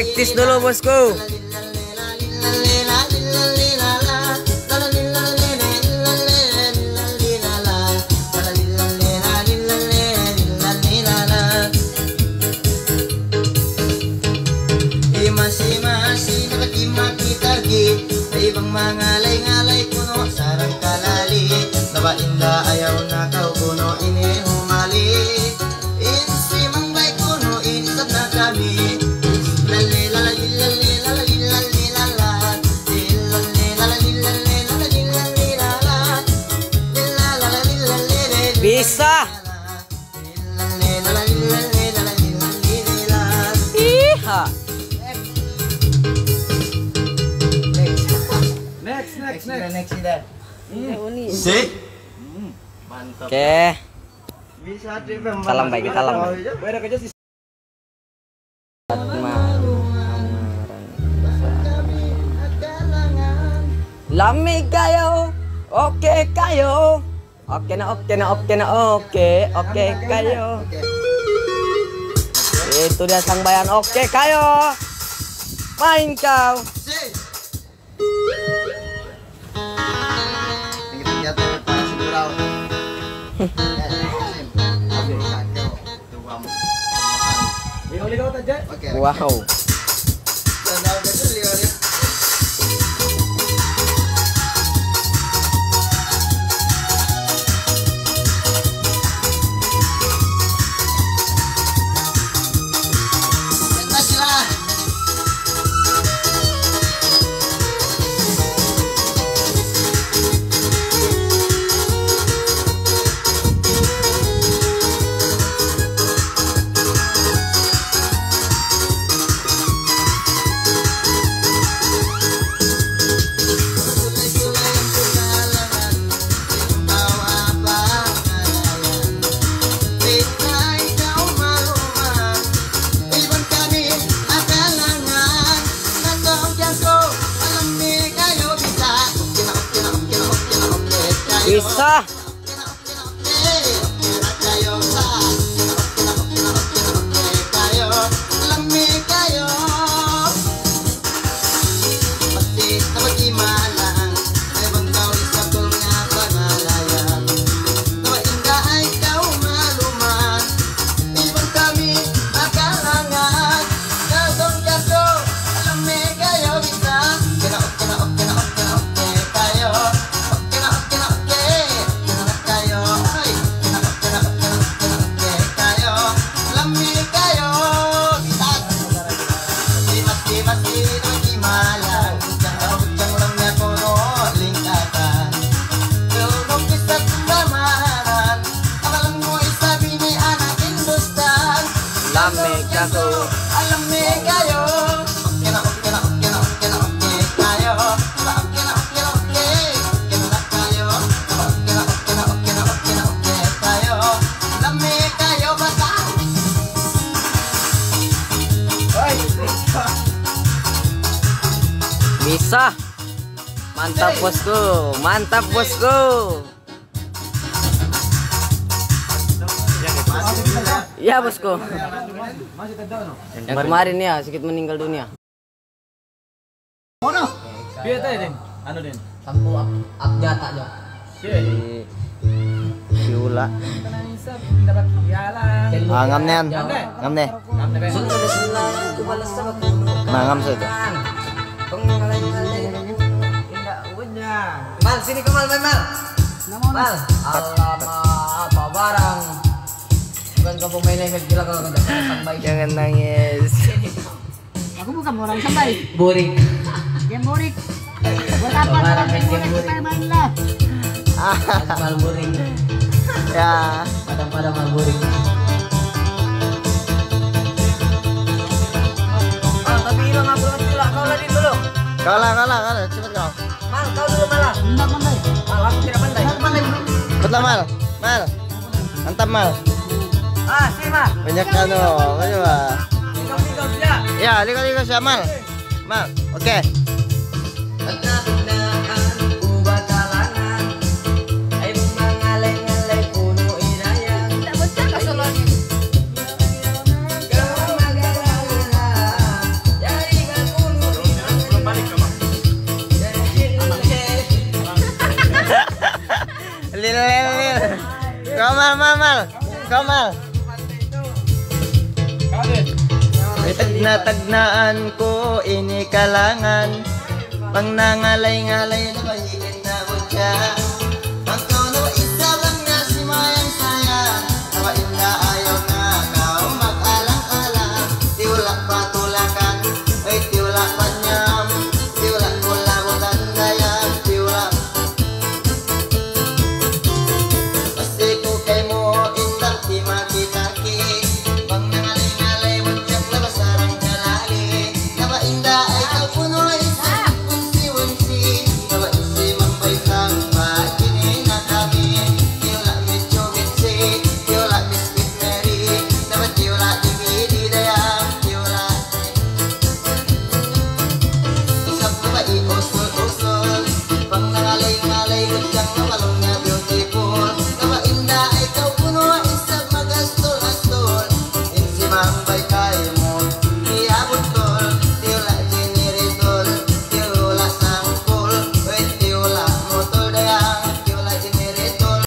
Praktis dulu bosku. Ibang mangalay-ngalay puno sarang kalali Naba inda ayaw na kau puno ini humali Insi mangbay puno inisap na kami Bisa. Iha. Next dah. Si? Mantap. Oke. Bisa Salam baik, salam. Lami kayo, oke kayo, oke kayo. Itu dia sang bayan, oke kayo, main kau. Kita lihat para sudurau. Wow. Bisa. Bisa. Mantap bosku, mantap bosku. Iya bosku. Yang kemarin ya sedikit meninggal dunia. Biar tadi Den, anu Den. Sampo abjata jo. Siula. Dapat piala. Ngam nen. Ngam nih. Ngam saja. Mal, sini ke Mal, main Mal. Mal, alamak, apa barang? Bukan kau pemain yang gila kalau kau sampai. Jangan nangis. Aku bukan orang sampai. Boring. Game boring. Buat apa orang game boring kita main lah. Mal boring. Ya. Pada mal boring. Ah, tapi hilang aku lah. Kau lagi dulu. Kalah, cepet kau. Mal, kau dulu malah. Tidak pandai. Mal, aku tidak pandai. Betul Mal. Mantap Mal. Ah, sini Mal. Banyak anu, coba. Tinggal dia. Ya, lihat siapa Mal. Mal, oke. Kamal. Kau din. May tagna-tagnaan ko ini kalangan. Pang nangalay-ngalay na mahilin na siya. Ang tono isa lang na si Mayang saya. Nawain na ayaw na kau mag-alang-alang. Tiwala patulakan, ay tiwala panyam. Tiwala kulabutan dayang, tiwala. Pasti ko kay mo indang di maki